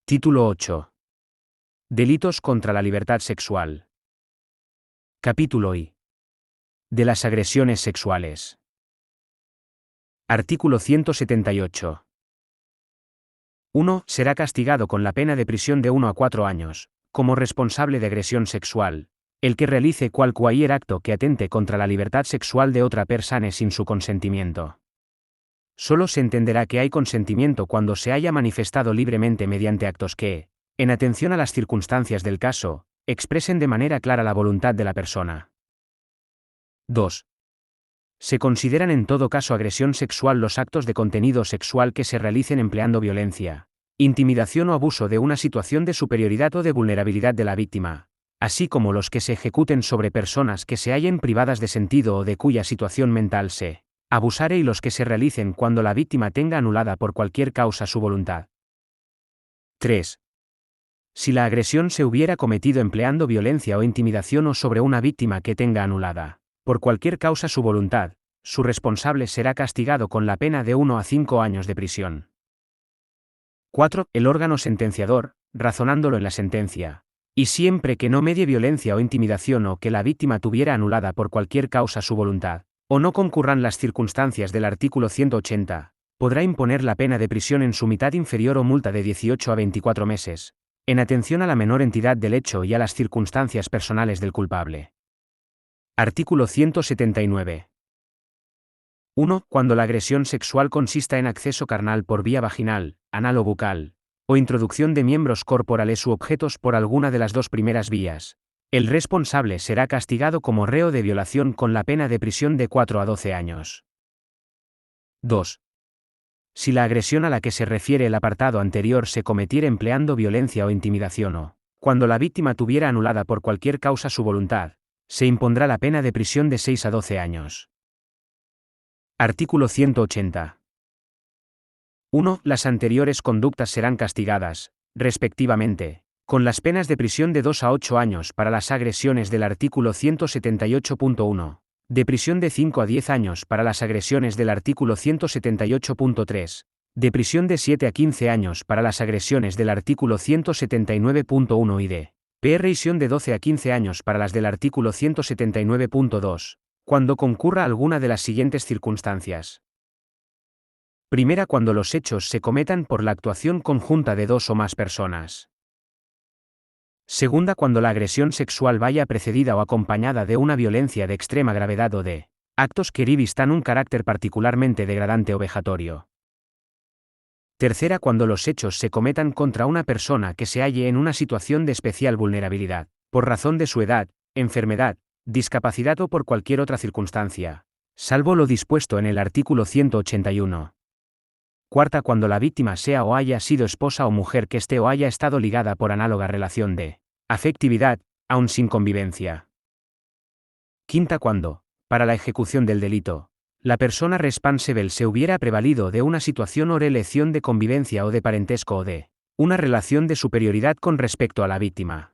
Título 8. Delitos contra la libertad sexual. Capítulo I. De las agresiones sexuales. Artículo 178. 1. Será castigado con la pena de prisión de 1 a 4 años, como responsable de agresión sexual, el que realice cualquier acto que atente contra la libertad sexual de otra persona sin su consentimiento. Solo se entenderá que hay consentimiento cuando se haya manifestado libremente mediante actos que, en atención a las circunstancias del caso, expresen de manera clara la voluntad de la persona. 2. Se consideran en todo caso agresión sexual los actos de contenido sexual que se realicen empleando violencia, intimidación o abuso de una situación de superioridad o de vulnerabilidad de la víctima, así como los que se ejecuten sobre personas que se hallen privadas de sentido o de cuya situación mental se abusare y los que se realicen cuando la víctima tenga anulada por cualquier causa su voluntad. 3. Si la agresión se hubiera cometido empleando violencia o intimidación o sobre una víctima que tenga anulada, por cualquier causa su voluntad, su responsable será castigado con la pena de 1 a 5 años de prisión. 4. El órgano sentenciador, razonándolo en la sentencia, y siempre que no medie violencia o intimidación o que la víctima tuviera anulada por cualquier causa su voluntad, o no concurran las circunstancias del artículo 180, podrá imponer la pena de prisión en su mitad inferior o multa de 18 a 24 meses, en atención a la menor entidad del hecho y a las circunstancias personales del culpable. Artículo 179. 1. Cuando la agresión sexual consista en acceso carnal por vía vaginal, anal o bucal, o introducción de miembros corporales u objetos por alguna de las dos primeras vías, el responsable será castigado como reo de violación con la pena de prisión de 4 a 12 años. 2. Si la agresión a la que se refiere el apartado anterior se cometiera empleando violencia o intimidación o, cuando la víctima tuviera anulada por cualquier causa su voluntad, se impondrá la pena de prisión de 6 a 12 años. Artículo 180. 1. Las anteriores conductas serán castigadas, respectivamente, con las penas de prisión de 2 a 8 años para las agresiones del artículo 178.1, de prisión de 5 a 10 años para las agresiones del artículo 178.3, de prisión de 7 a 15 años para las agresiones del artículo 179.1 y de prisión de 12 a 15 años para las del artículo 179.2, cuando concurra alguna de las siguientes circunstancias. Primera, cuando los hechos se cometan por la actuación conjunta de 2 o más personas. Segunda, cuando la agresión sexual vaya precedida o acompañada de una violencia de extrema gravedad o de actos que revistan un carácter particularmente degradante o vejatorio. Tercera, cuando los hechos se cometan contra una persona que se halle en una situación de especial vulnerabilidad, por razón de su edad, enfermedad, discapacidad o por cualquier otra circunstancia, salvo lo dispuesto en el artículo 181. Cuarta, cuando la víctima sea o haya sido esposa o mujer que esté o haya estado ligada por análoga relación de afectividad, aun sin convivencia. Quinta, cuando, para la ejecución del delito, la persona responsable se hubiera prevalido de una situación o relación de convivencia o de parentesco o de una relación de superioridad con respecto a la víctima.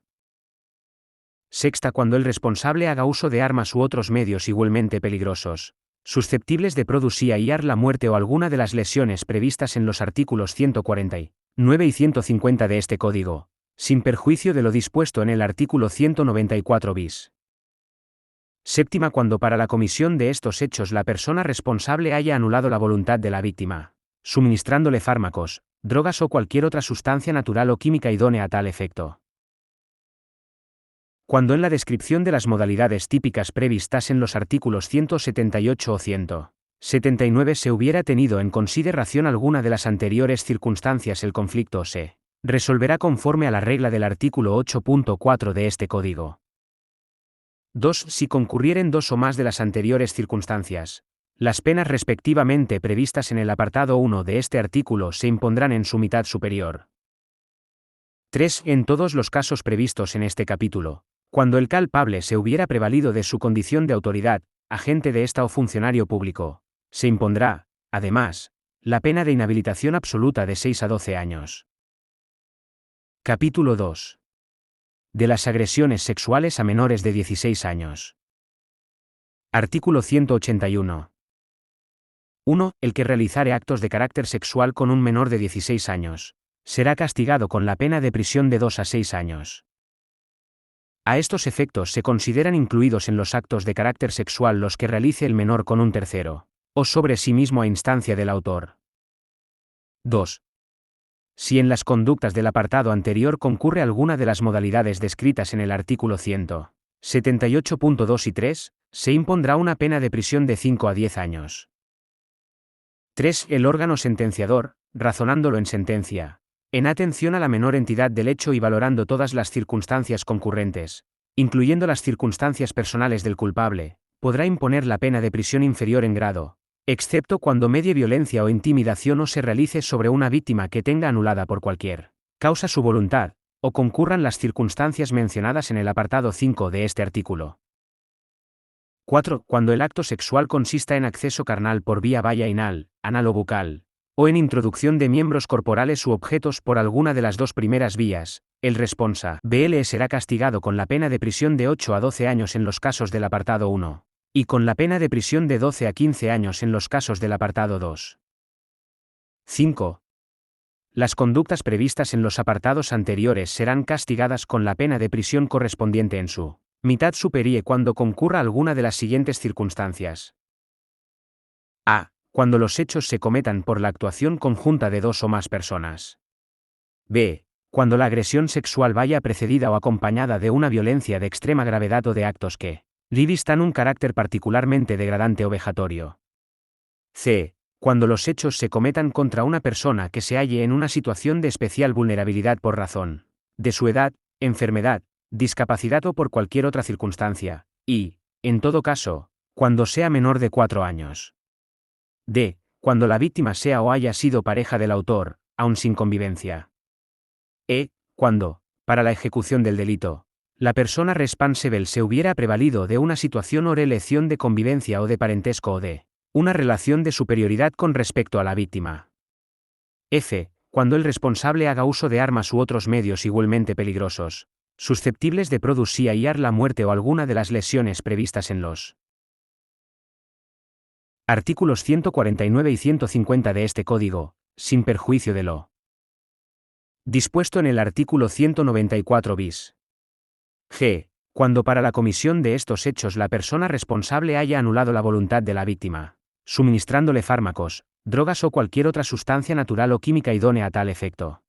Sexta, cuando el responsable haga uso de armas u otros medios igualmente peligrosos, susceptibles de producir la muerte o alguna de las lesiones previstas en los artículos 149 y 150 de este Código, sin perjuicio de lo dispuesto en el artículo 194 bis. Séptima, cuando para la comisión de estos hechos la persona responsable haya anulado la voluntad de la víctima, suministrándole fármacos, drogas o cualquier otra sustancia natural o química idónea a tal efecto. Cuando en la descripción de las modalidades típicas previstas en los artículos 178 o 179 se hubiera tenido en consideración alguna de las anteriores circunstancias, el conflicto se resolverá conforme a la regla del artículo 8.4 de este Código. 2. Si concurrieren 2 o más de las anteriores circunstancias, las penas respectivamente previstas en el apartado 1 de este artículo se impondrán en su mitad superior. 3. En todos los casos previstos en este capítulo, cuando el culpable se hubiera prevalido de su condición de autoridad, agente de esta o funcionario público, se impondrá, además, la pena de inhabilitación absoluta de 6 a 12 años. Capítulo 2. De las agresiones sexuales a menores de 16 años. Artículo 181. 1. El que realizare actos de carácter sexual con un menor de 16 años, será castigado con la pena de prisión de 2 a 6 años. A estos efectos se consideran incluidos en los actos de carácter sexual los que realice el menor con un tercero, o sobre sí mismo a instancia del autor. 2. Si en las conductas del apartado anterior concurre alguna de las modalidades descritas en el artículo 178.2 y 3, se impondrá una pena de prisión de 5 a 10 años. 3. El órgano sentenciador, razonándolo en sentencia, en atención a la menor entidad del hecho y valorando todas las circunstancias concurrentes, incluyendo las circunstancias personales del culpable, podrá imponer la pena de prisión inferior en grado, excepto cuando medie violencia o intimidación o se realice sobre una víctima que tenga anulada por cualquier causa su voluntad, o concurran las circunstancias mencionadas en el apartado 5 de este artículo. 4. Cuando el acto sexual consista en acceso carnal por vía vaginal, anal o bucal, o en introducción de miembros corporales u objetos por alguna de las dos primeras vías, el responsable será castigado con la pena de prisión de 8 a 12 años en los casos del apartado 1, y con la pena de prisión de 12 a 15 años en los casos del apartado 2. 5. Las conductas previstas en los apartados anteriores serán castigadas con la pena de prisión correspondiente en su mitad superior cuando concurra alguna de las siguientes circunstancias. A. Cuando los hechos se cometan por la actuación conjunta de dos o más personas. B. Cuando la agresión sexual vaya precedida o acompañada de una violencia de extrema gravedad o de actos que revistan un carácter particularmente degradante o vejatorio. C. Cuando los hechos se cometan contra una persona que se halle en una situación de especial vulnerabilidad por razón de su edad, enfermedad, discapacidad o por cualquier otra circunstancia, y, en todo caso, cuando sea menor de 4 años. D. Cuando la víctima sea o haya sido pareja del autor, aun sin convivencia. E. Cuando, para la ejecución del delito, la persona responsable se hubiera prevalido de una situación o relación de convivencia o de parentesco o de una relación de superioridad con respecto a la víctima. F. Cuando el responsable haga uso de armas u otros medios igualmente peligrosos, susceptibles de producir la muerte o alguna de las lesiones previstas en los artículos 149 y 150 de este Código, sin perjuicio de lo dispuesto en el artículo 194 bis. G. Cuando para la comisión de estos hechos la persona responsable haya anulado la voluntad de la víctima, suministrándole fármacos, drogas o cualquier otra sustancia natural o química idónea a tal efecto.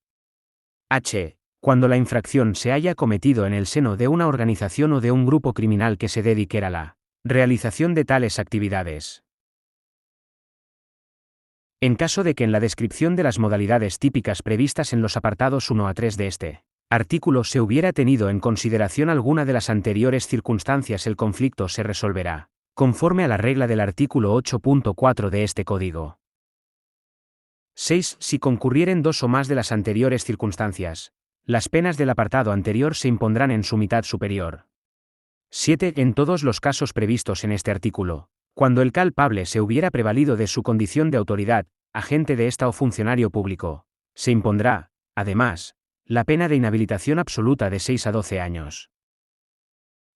H. Cuando la infracción se haya cometido en el seno de una organización o de un grupo criminal que se dedique a la realización de tales actividades. En caso de que en la descripción de las modalidades típicas previstas en los apartados 1 a 3 de este artículo se hubiera tenido en consideración alguna de las anteriores circunstancias, el conflicto se resolverá conforme a la regla del artículo 8.4 de este Código. 6. Si concurrieren dos o más de las anteriores circunstancias, las penas del apartado anterior se impondrán en su mitad superior. 7. En todos los casos previstos en este artículo, cuando el culpable se hubiera prevalido de su condición de autoridad, agente de esta o funcionario público, se impondrá, además, la pena de inhabilitación absoluta de 6 a 12 años.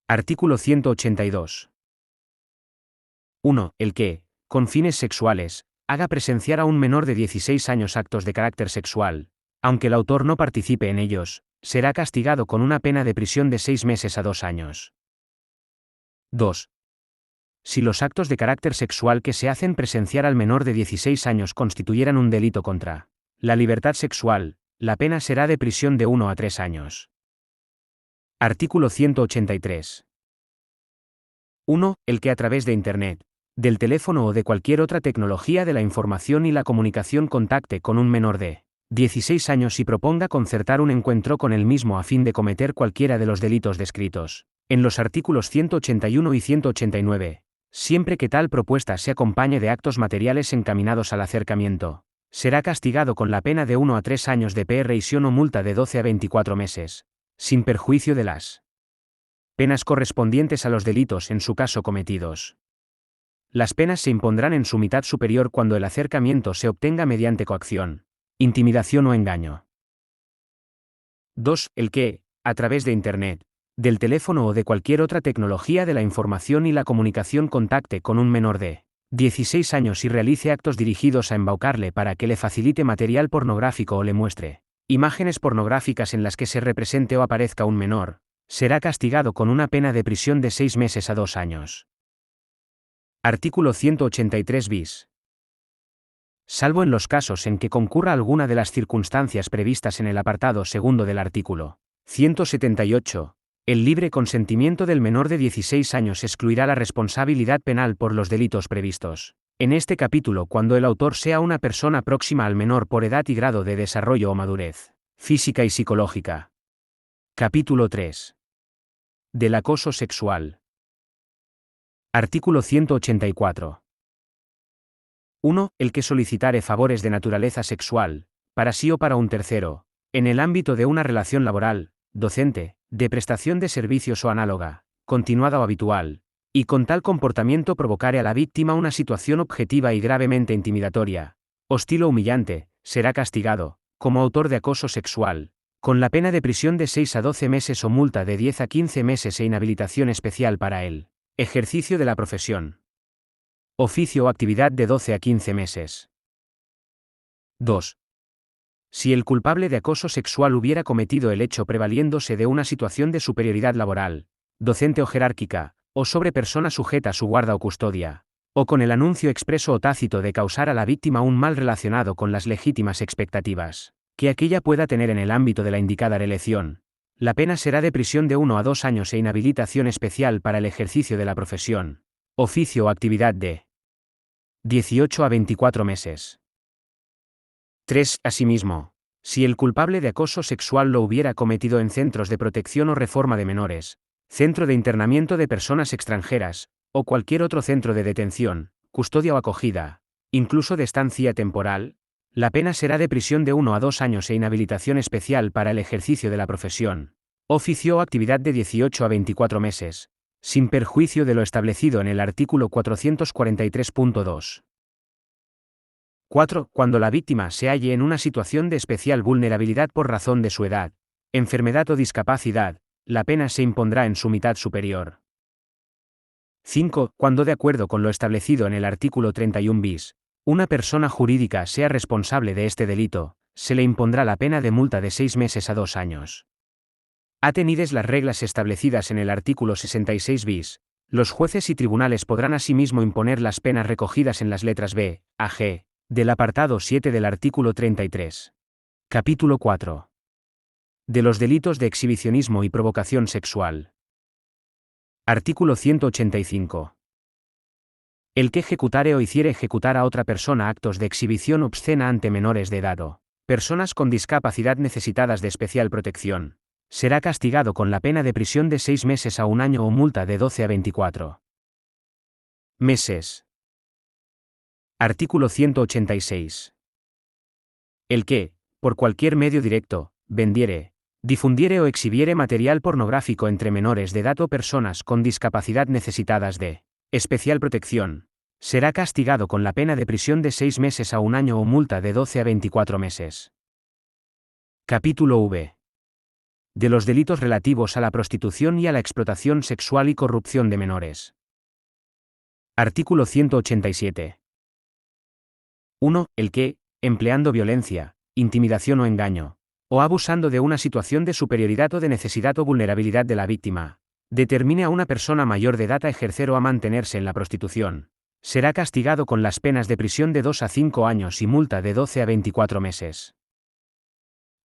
Artículo 182. 1. El que, con fines sexuales, haga presenciar a un menor de 16 años actos de carácter sexual, aunque el autor no participe en ellos, será castigado con una pena de prisión de 6 meses a 2 años. 2. Si los actos de carácter sexual que se hacen presenciar al menor de 16 años constituyeran un delito contra la libertad sexual, la pena será de prisión de 1 a 3 años. Artículo 183. 1. El que a través de Internet, del teléfono o de cualquier otra tecnología de la información y la comunicación contacte con un menor de 16 años y proponga concertar un encuentro con el mismo a fin de cometer cualquiera de los delitos descritos en los artículos 181 y 189, siempre que tal propuesta se acompañe de actos materiales encaminados al acercamiento, será castigado con la pena de 1 a 3 años de prisión o multa de 12 a 24 meses, sin perjuicio de las penas correspondientes a los delitos en su caso cometidos. Las penas se impondrán en su mitad superior cuando el acercamiento se obtenga mediante coacción, intimidación o engaño. 2. El que, a través de Internet, del teléfono o de cualquier otra tecnología de la información y la comunicación contacte con un menor de 16 años y realice actos dirigidos a embaucarle para que le facilite material pornográfico o le muestre Imágenes pornográficas en las que se represente o aparezca un menor, será castigado con una pena de prisión de 6 meses a 2 años. Artículo 183 bis. Salvo en los casos en que concurra alguna de las circunstancias previstas en el apartado segundo del artículo 178, el libre consentimiento del menor de 16 años excluirá la responsabilidad penal por los delitos previstos en este capítulo cuando el autor sea una persona próxima al menor por edad y grado de desarrollo o madurez física y psicológica. Capítulo 3. Del acoso sexual. Artículo 184. 1. El que solicitare favores de naturaleza sexual, para sí o para un tercero, en el ámbito de una relación laboral, docente, de prestación de servicios o análoga, continuada o habitual, y con tal comportamiento provocare a la víctima una situación objetiva y gravemente intimidatoria, hostil o humillante, será castigado, como autor de acoso sexual, con la pena de prisión de 6 a 12 meses o multa de 10 a 15 meses e inhabilitación especial para él. Ejercicio de la profesión. Oficio o actividad de 12 a 15 meses. 2. Si el culpable de acoso sexual hubiera cometido el hecho prevaliéndose de una situación de superioridad laboral, docente o jerárquica, o sobre persona sujeta a su guarda o custodia, o con el anuncio expreso o tácito de causar a la víctima un mal relacionado con las legítimas expectativas que aquella pueda tener en el ámbito de la indicada elección, la pena será de prisión de 1 a 2 años e inhabilitación especial para el ejercicio de la profesión, oficio o actividad de 18 a 24 meses. 3. Asimismo, si el culpable de acoso sexual lo hubiera cometido en centros de protección o reforma de menores, centro de internamiento de personas extranjeras, o cualquier otro centro de detención, custodia o acogida, incluso de estancia temporal, la pena será de prisión de 1 a 2 años e inhabilitación especial para el ejercicio de la profesión, oficio o actividad de 18 a 24 meses, sin perjuicio de lo establecido en el artículo 443.2. 4. Cuando la víctima se halle en una situación de especial vulnerabilidad por razón de su edad, enfermedad o discapacidad, la pena se impondrá en su mitad superior. 5. Cuando de acuerdo con lo establecido en el artículo 31 bis, una persona jurídica sea responsable de este delito, se le impondrá la pena de multa de 6 meses a 2 años. Atenidas las reglas establecidas en el artículo 66 bis, los jueces y tribunales podrán asimismo imponer las penas recogidas en las letras b, a, g, del apartado 7 del artículo 33. Capítulo 4. De los delitos de exhibicionismo y provocación sexual. Artículo 185. El que ejecutare o hiciere ejecutar a otra persona actos de exhibición obscena ante menores de edad o personas con discapacidad necesitadas de especial protección, será castigado con la pena de prisión de 6 meses a 1 año o multa de 12 a 24 meses. Artículo 186. El que, por cualquier medio directo, vendiere, difundiere o exhibiere material pornográfico entre menores de edad o personas con discapacidad necesitadas de especial protección, será castigado con la pena de prisión de 6 meses a 1 año o multa de 12 a 24 meses. Capítulo V. De los delitos relativos a la prostitución y a la explotación sexual y corrupción de menores. Artículo 187. 1. El que, empleando violencia, intimidación o engaño, o abusando de una situación de superioridad o de necesidad o vulnerabilidad de la víctima, determine a una persona mayor de edad a ejercer o a mantenerse en la prostitución, será castigado con las penas de prisión de 2 a 5 años y multa de 12 a 24 meses.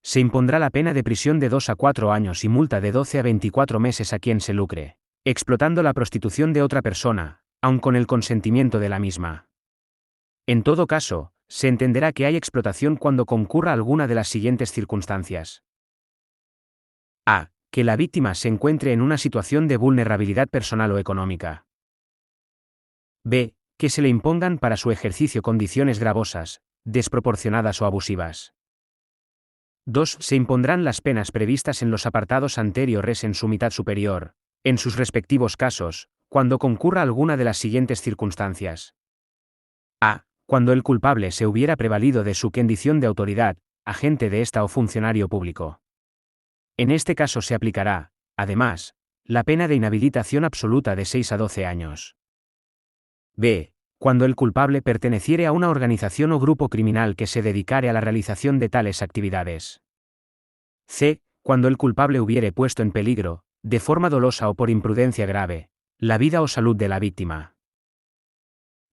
Se impondrá la pena de prisión de 2 a 4 años y multa de 12 a 24 meses a quien se lucre, explotando la prostitución de otra persona, aun con el consentimiento de la misma. En todo caso, se entenderá que hay explotación cuando concurra alguna de las siguientes circunstancias. A. Que la víctima se encuentre en una situación de vulnerabilidad personal o económica. B. Que se le impongan para su ejercicio condiciones gravosas, desproporcionadas o abusivas. 2. Se impondrán las penas previstas en los apartados anteriores en su mitad superior, en sus respectivos casos, cuando concurra alguna de las siguientes circunstancias. A. Cuando el culpable se hubiera prevalido de su condición de autoridad, agente de esta o funcionario público. En este caso se aplicará, además, la pena de inhabilitación absoluta de 6 a 12 años. B. Cuando el culpable perteneciere a una organización o grupo criminal que se dedicare a la realización de tales actividades. C. Cuando el culpable hubiere puesto en peligro, de forma dolosa o por imprudencia grave, la vida o salud de la víctima.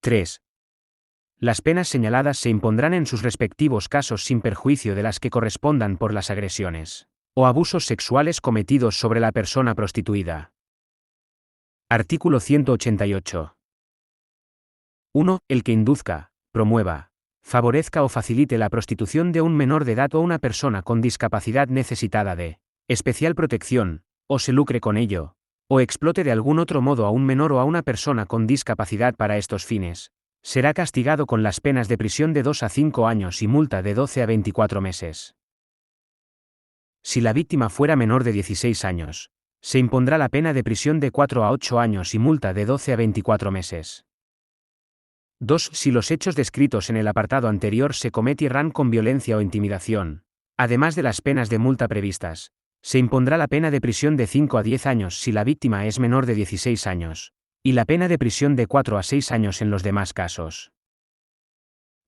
3. Las penas señaladas se impondrán en sus respectivos casos sin perjuicio de las que correspondan por las agresiones o abusos sexuales cometidos sobre la persona prostituida. Artículo 188. 1. El que induzca, promueva, favorezca o facilite la prostitución de un menor de edad o una persona con discapacidad necesitada de especial protección, o se lucre con ello, o explote de algún otro modo a un menor o a una persona con discapacidad para estos fines, será castigado con las penas de prisión de 2 a 5 años y multa de 12 a 24 meses. Si la víctima fuera menor de 16 años, se impondrá la pena de prisión de 4 a 8 años y multa de 12 a 24 meses. 2. Si los hechos descritos en el apartado anterior se cometieran con violencia o intimidación, además de las penas de multa previstas, se impondrá la pena de prisión de 5 a 10 años si la víctima es menor de 16 años, y la pena de prisión de 4 a 6 años en los demás casos.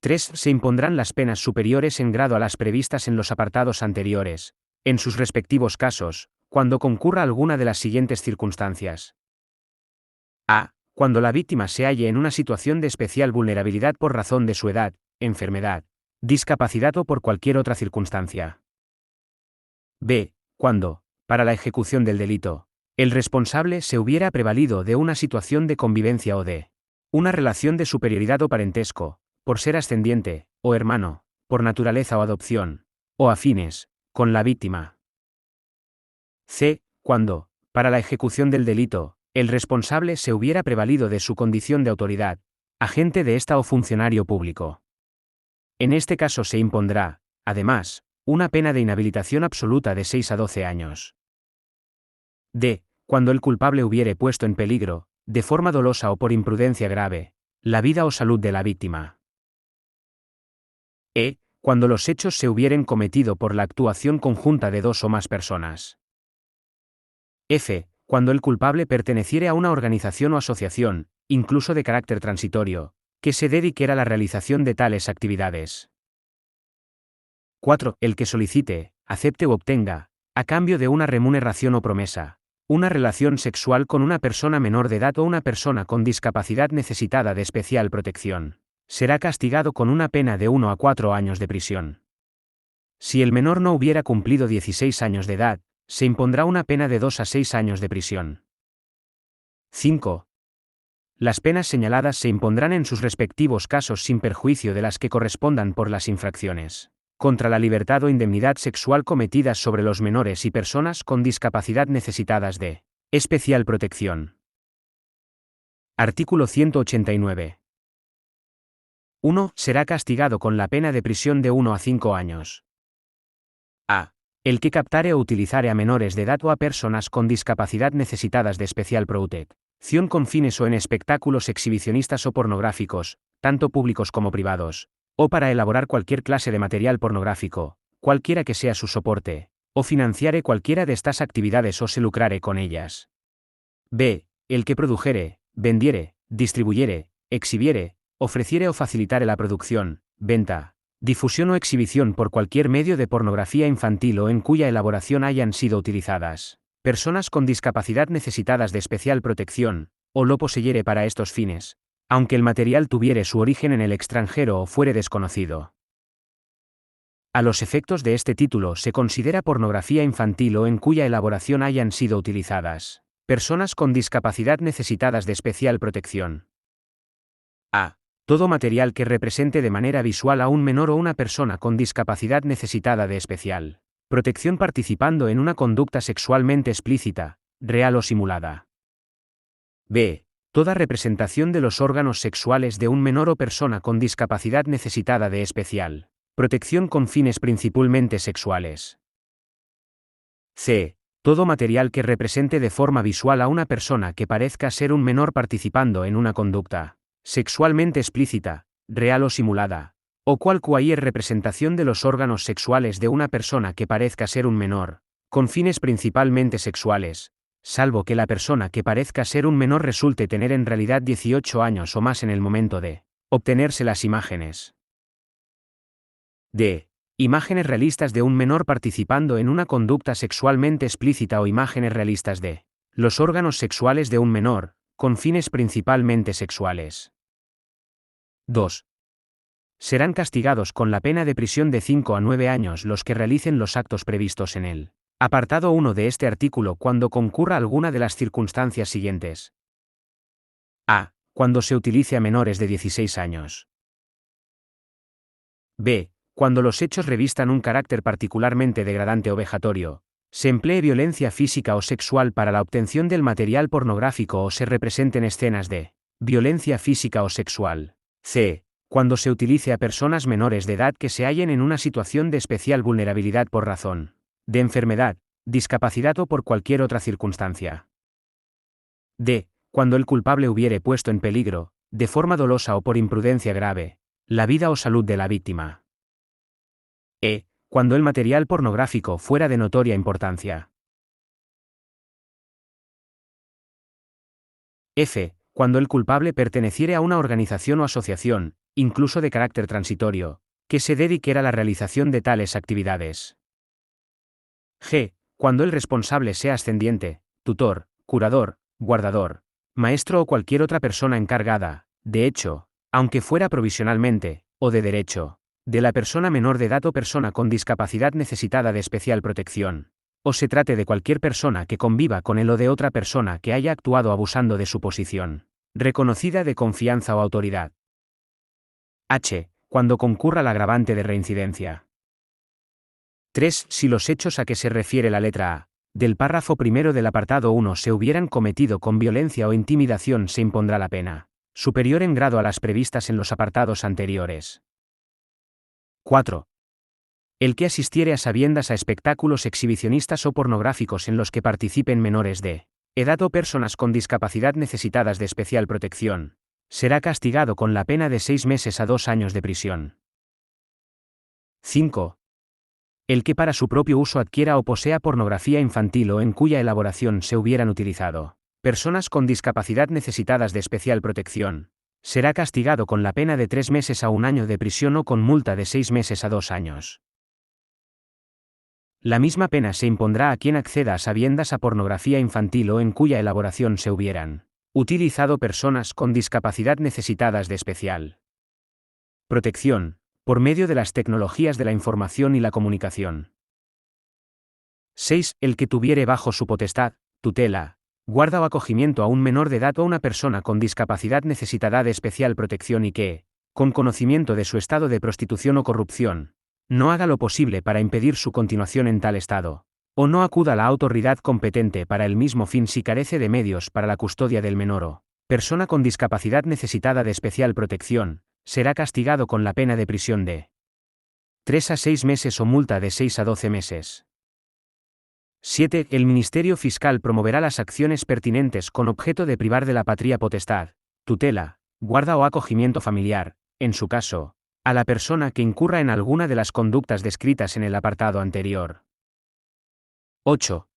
3. Se impondrán las penas superiores en grado a las previstas en los apartados anteriores, en sus respectivos casos, cuando concurra alguna de las siguientes circunstancias. A. Cuando la víctima se halle en una situación de especial vulnerabilidad por razón de su edad, enfermedad, discapacidad o por cualquier otra circunstancia. B. Cuando, para la ejecución del delito, el responsable se hubiera prevalido de una situación de convivencia o de una relación de superioridad o parentesco, por ser ascendiente, o hermano, por naturaleza o adopción, o afines, con la víctima. C. Cuando, para la ejecución del delito, el responsable se hubiera prevalido de su condición de autoridad, agente de esta o funcionario público. En este caso se impondrá, además, una pena de inhabilitación absoluta de 6 a 12 años. D. Cuando el culpable hubiere puesto en peligro, de forma dolosa o por imprudencia grave, la vida o salud de la víctima. E. Cuando los hechos se hubieren cometido por la actuación conjunta de 2 o más personas. F. Cuando el culpable perteneciere a una organización o asociación, incluso de carácter transitorio, que se dediquera a la realización de tales actividades. 4. El que solicite, acepte u obtenga, a cambio de una remuneración o promesa, una relación sexual con una persona menor de edad o una persona con discapacidad necesitada de especial protección, será castigado con una pena de 1 a 4 años de prisión. Si el menor no hubiera cumplido 16 años de edad, se impondrá una pena de 2 a 6 años de prisión. 5. Las penas señaladas se impondrán en sus respectivos casos sin perjuicio de las que correspondan por las infracciones contra la libertad o indemnidad sexual cometidas sobre los menores y personas con discapacidad necesitadas de especial protección. Artículo 189. 1. Será castigado con la pena de prisión de 1 a 5 años. A. El que captare o utilizare a menores de edad o a personas con discapacidad necesitadas de especial protección con fines o en espectáculos exhibicionistas o pornográficos, tanto públicos como privados, o para elaborar cualquier clase de material pornográfico, cualquiera que sea su soporte, o financiare cualquiera de estas actividades o se lucrare con ellas. B. El que produjere, vendiere, distribuyere, exhibiere, ofreciere o facilitare la producción, venta, difusión o exhibición por cualquier medio de pornografía infantil o en cuya elaboración hayan sido utilizadas personas con discapacidad necesitadas de especial protección, o lo poseyere para estos fines, aunque el material tuviere su origen en el extranjero o fuere desconocido. A los efectos de este título se considera pornografía infantil o en cuya elaboración hayan sido utilizadas personas con discapacidad necesitadas de especial protección. A. Todo material que represente de manera visual a un menor o una persona con discapacidad necesitada de especial protección participando en una conducta sexualmente explícita, real o simulada. B. Toda representación de los órganos sexuales de un menor o persona con discapacidad necesitada de especial protección con fines principalmente sexuales. C. Todo material que represente de forma visual a una persona que parezca ser un menor participando en una conducta sexualmente explícita, real o simulada, o cualquier representación de los órganos sexuales de una persona que parezca ser un menor, con fines principalmente sexuales, salvo que la persona que parezca ser un menor resulte tener en realidad 18 años o más en el momento de obtenerse las imágenes. D. Imágenes realistas de un menor participando en una conducta sexualmente explícita o imágenes realistas de los órganos sexuales de un menor, con fines principalmente sexuales. 2. Serán castigados con la pena de prisión de 5 a 9 años los que realicen los actos previstos en el apartado 1 de este artículo cuando concurra alguna de las circunstancias siguientes. A. Cuando se utilice a menores de 16 años. B. Cuando los hechos revistan un carácter particularmente degradante o vejatorio, se emplee violencia física o sexual para la obtención del material pornográfico o se representen escenas de violencia física o sexual. C. Cuando se utilice a personas menores de edad que se hallen en una situación de especial vulnerabilidad por razón de enfermedad, discapacidad o por cualquier otra circunstancia. D. Cuando el culpable hubiere puesto en peligro, de forma dolosa o por imprudencia grave, la vida o salud de la víctima. E. Cuando el material pornográfico fuera de notoria importancia. F. Cuando el culpable perteneciere a una organización o asociación, incluso de carácter transitorio, que se dedique a la realización de tales actividades. G. Cuando el responsable sea ascendiente, tutor, curador, guardador, maestro o cualquier otra persona encargada, de hecho, aunque fuera provisionalmente, o de derecho, de la persona menor de edad o persona con discapacidad necesitada de especial protección, o se trate de cualquier persona que conviva con él o de otra persona que haya actuado abusando de su posición reconocida de confianza o autoridad. H. Cuando concurra la agravante de reincidencia. 3. Si los hechos a que se refiere la letra A del párrafo primero del apartado 1 se hubieran cometido con violencia o intimidación, se impondrá la pena superior en grado a las previstas en los apartados anteriores. 4. El que asistiere a sabiendas a espectáculos exhibicionistas o pornográficos en los que participen menores de edad o personas con discapacidad necesitadas de especial protección, será castigado con la pena de 6 meses a 2 años de prisión. 5. El que para su propio uso adquiera o posea pornografía infantil o en cuya elaboración se hubieran utilizado personas con discapacidad necesitadas de especial protección, será castigado con la pena de 3 meses a 1 año de prisión o con multa de 6 meses a 2 años. La misma pena se impondrá a quien acceda a sabiendas a pornografía infantil o en cuya elaboración se hubieran utilizado personas con discapacidad necesitadas de especial protección, por medio de las tecnologías de la información y la comunicación. 6. El que tuviere bajo su potestad, tutela, guarda o acogimiento a un menor de edad o a una persona con discapacidad necesitada de especial protección y que, con conocimiento de su estado de prostitución o corrupción, no haga lo posible para impedir su continuación en tal estado, o no acuda a la autoridad competente para el mismo fin si carece de medios para la custodia del menor o persona con discapacidad necesitada de especial protección, será castigado con la pena de prisión de 3 a 6 meses o multa de 6 a 12 meses. 7. El Ministerio Fiscal promoverá las acciones pertinentes con objeto de privar de la patria potestad, tutela, guarda o acogimiento familiar, en su caso, a la persona que incurra en alguna de las conductas descritas en el apartado anterior. 8.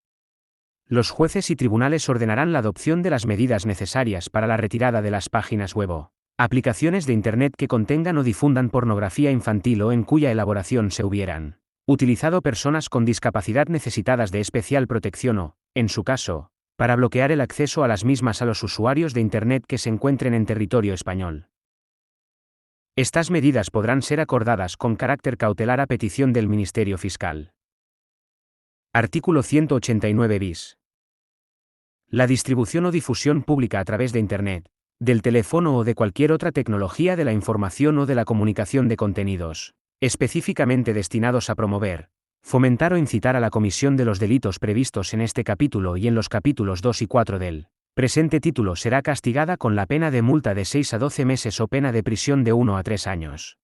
Los jueces y tribunales ordenarán la adopción de las medidas necesarias para la retirada de las páginas web o aplicaciones de Internet que contengan o difundan pornografía infantil o en cuya elaboración se hubieran utilizado personas con discapacidad necesitadas de especial protección o, en su caso, para bloquear el acceso a las mismas a los usuarios de Internet que se encuentren en territorio español. Estas medidas podrán ser acordadas con carácter cautelar a petición del Ministerio Fiscal. Artículo 189 bis. La distribución o difusión pública a través de Internet, del teléfono o de cualquier otra tecnología de la información o de la comunicación de contenidos específicamente destinados a promover, fomentar o incitar a la comisión de los delitos previstos en este capítulo y en los capítulos 2 y 4 del presente título será castigada con la pena de multa de 6 a 12 meses o pena de prisión de 1 a 3 años.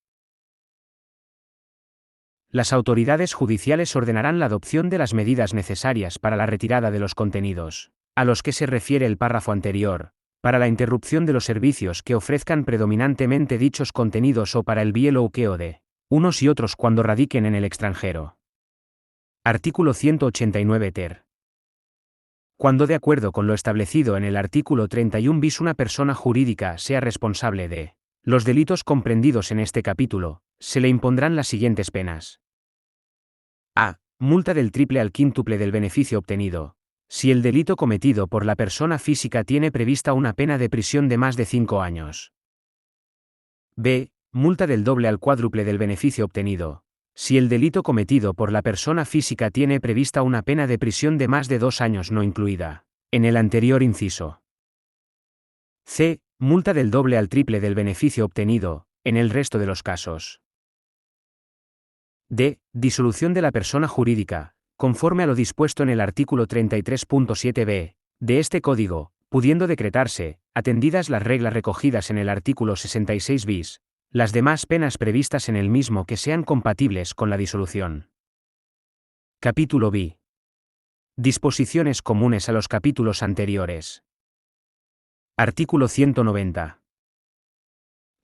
Las autoridades judiciales ordenarán la adopción de las medidas necesarias para la retirada de los contenidos, a los que se refiere el párrafo anterior, para la interrupción de los servicios que ofrezcan predominantemente dichos contenidos o para el bloqueo de unos y otros cuando radiquen en el extranjero. Artículo 189 ter. Cuando de acuerdo con lo establecido en el artículo 31 bis una persona jurídica sea responsable de los delitos comprendidos en este capítulo, se le impondrán las siguientes penas. A. Multa del triple al quíntuple del beneficio obtenido, si el delito cometido por la persona física tiene prevista una pena de prisión de más de 5 años. B. Multa del doble al cuádruple del beneficio obtenido, si el delito cometido por la persona física tiene prevista una pena de prisión de más de 2 años no incluida en el anterior inciso. C. Multa del doble al triple del beneficio obtenido, en el resto de los casos. D. Disolución de la persona jurídica, conforme a lo dispuesto en el artículo 33.7b de este Código, pudiendo decretarse, atendidas las reglas recogidas en el artículo 66 bis, las demás penas previstas en el mismo que sean compatibles con la disolución. Capítulo B. Disposiciones comunes a los capítulos anteriores. Artículo 190.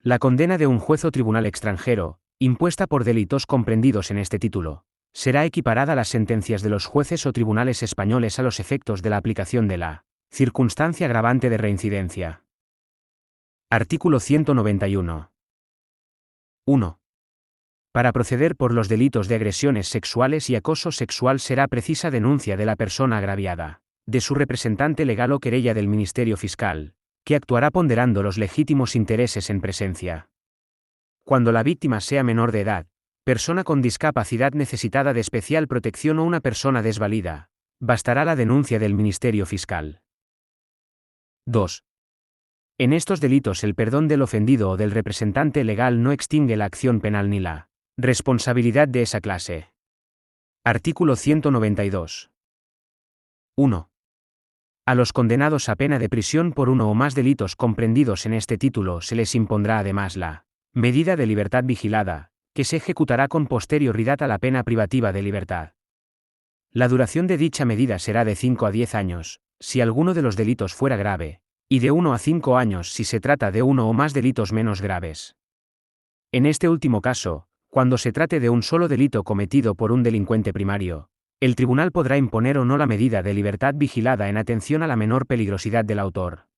La condena de un juez o tribunal extranjero, impuesta por delitos comprendidos en este título, será equiparada a las sentencias de los jueces o tribunales españoles a los efectos de la aplicación de la circunstancia agravante de reincidencia. Artículo 191. 1. Para proceder por los delitos de agresiones sexuales y acoso sexual será precisa denuncia de la persona agraviada, de su representante legal o querella del Ministerio Fiscal, que actuará ponderando los legítimos intereses en presencia. Cuando la víctima sea menor de edad, persona con discapacidad necesitada de especial protección o una persona desvalida, bastará la denuncia del Ministerio Fiscal. 2. En estos delitos el perdón del ofendido o del representante legal no extingue la acción penal ni la responsabilidad de esa clase. Artículo 192. 1. A los condenados a pena de prisión por uno o más delitos comprendidos en este título se les impondrá además la medida de libertad vigilada, que se ejecutará con posterioridad a la pena privativa de libertad. La duración de dicha medida será de 5 a 10 años, si alguno de los delitos fuera grave, y de 1 a 5 años si se trata de uno o más delitos menos graves. En este último caso, cuando se trate de un solo delito cometido por un delincuente primario, el tribunal podrá imponer o no la medida de libertad vigilada en atención a la menor peligrosidad del autor.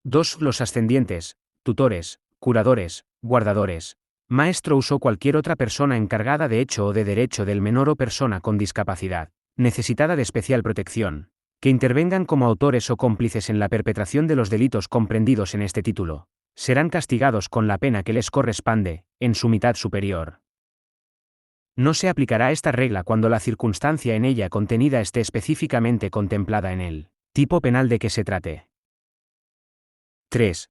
2. Los ascendientes, tutores, curadores, guardadores, maestros o cualquier otra persona encargada de hecho o de derecho del menor o persona con discapacidad, necesitada de especial protección, que intervengan como autores o cómplices en la perpetración de los delitos comprendidos en este título, serán castigados con la pena que les corresponde, en su mitad superior. No se aplicará esta regla cuando la circunstancia en ella contenida esté específicamente contemplada en el tipo penal de que se trate. 3.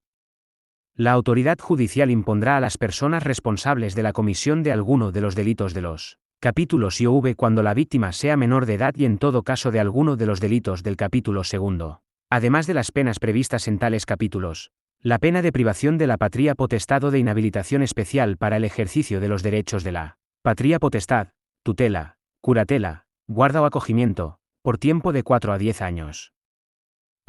La autoridad judicial impondrá a las personas responsables de la comisión de alguno de los delitos de los capítulos IOV cuando la víctima sea menor de edad y en todo caso de alguno de los delitos del capítulo segundo, además de las penas previstas en tales capítulos, la pena de privación de la patria potestad o de inhabilitación especial para el ejercicio de los derechos de la patria potestad, tutela, curatela, guarda o acogimiento, por tiempo de 4 a 10 años.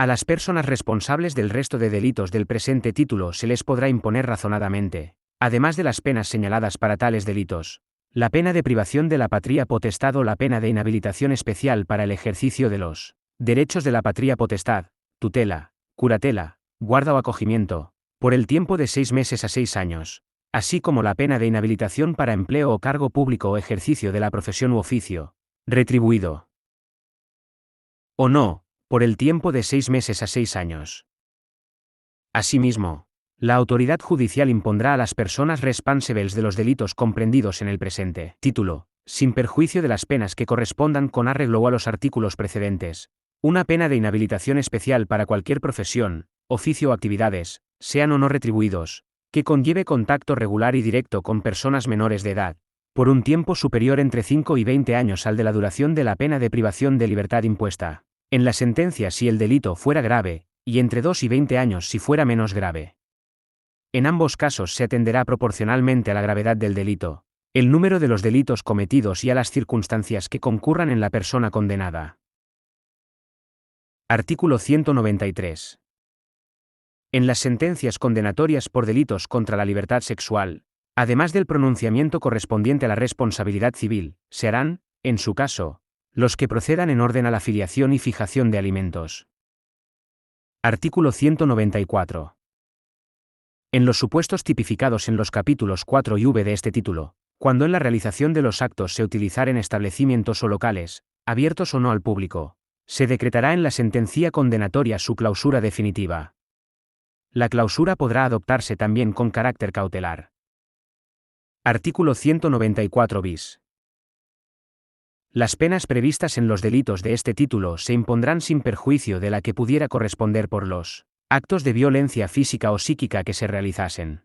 A las personas responsables del resto de delitos del presente título se les podrá imponer razonadamente, además de las penas señaladas para tales delitos, la pena de privación de la patria potestad o la pena de inhabilitación especial para el ejercicio de los derechos de la patria potestad, tutela, curatela, guarda o acogimiento, por el tiempo de 6 meses a 6 años, así como la pena de inhabilitación para empleo o cargo público o ejercicio de la profesión u oficio, retribuido o no, por el tiempo de 6 meses a 6 años. Asimismo, la autoridad judicial impondrá a las personas responsables de los delitos comprendidos en el presente título, sin perjuicio de las penas que correspondan con arreglo a los artículos precedentes, una pena de inhabilitación especial para cualquier profesión, oficio o actividades, sean o no retribuidos, que conlleve contacto regular y directo con personas menores de edad, por un tiempo superior entre 5 y 20 años al de la duración de la pena de privación de libertad impuesta en la sentencia si el delito fuera grave, y entre 2 y 20 años si fuera menos grave. En ambos casos se atenderá proporcionalmente a la gravedad del delito, el número de los delitos cometidos y a las circunstancias que concurran en la persona condenada. Artículo 193. En las sentencias condenatorias por delitos contra la libertad sexual, además del pronunciamiento correspondiente a la responsabilidad civil, se harán, en su caso, los que procedan en orden a la filiación y fijación de alimentos. Artículo 194. En los supuestos tipificados en los capítulos 4 y V de este título, Cuando en la realización de los actos se utilizaren establecimientos o locales, abiertos o no al público, se decretará en la sentencia condenatoria su clausura definitiva. La clausura podrá adoptarse también con carácter cautelar. Artículo 194 bis. Las penas previstas en los delitos de este título se impondrán sin perjuicio de la que pudiera corresponder por los actos de violencia física o psíquica que se realizasen.